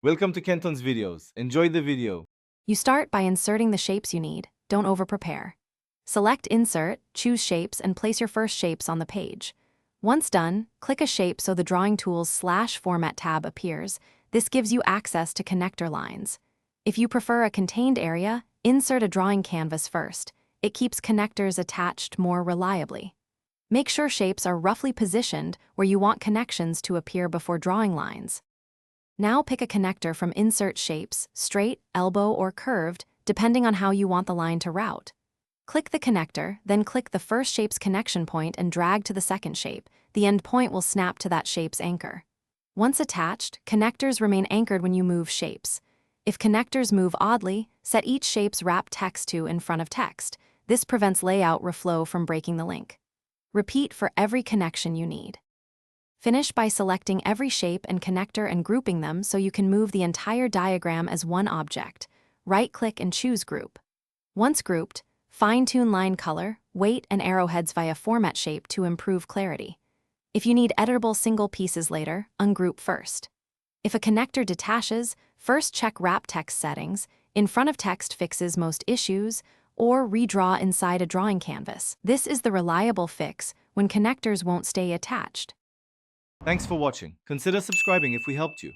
Welcome to Kenton's videos. Enjoy the video. You start by inserting the shapes you need. Don't over-prepare. Select Insert, choose Shapes, and place your first shapes on the page. Once done, click a shape so the Drawing Tools /Format tab appears. This gives you access to connector lines. If you prefer a contained area, insert a drawing canvas first. It keeps connectors attached more reliably. Make sure shapes are roughly positioned where you want connections to appear before drawing lines. Now pick a connector from Insert Shapes, straight, elbow, or curved, depending on how you want the line to route. Click the connector, then click the first shape's connection point and drag to the second shape. The end point will snap to that shape's anchor. Once attached, connectors remain anchored when you move shapes. If connectors move oddly, set each shape's wrap text to in front of text. This prevents layout reflow from breaking the link. Repeat for every connection you need. Finish by selecting every shape and connector and grouping them so you can move the entire diagram as one object. Right-click and choose Group. Once grouped, fine-tune line color, weight, and arrowheads via Format Shape to improve clarity. If you need editable single pieces later, ungroup first. If a connector detaches, first check Wrap Text settings, in front of text fixes most issues, or redraw inside a drawing canvas. This is the reliable fix when connectors won't stay attached. Thanks for watching. Consider subscribing if we helped you.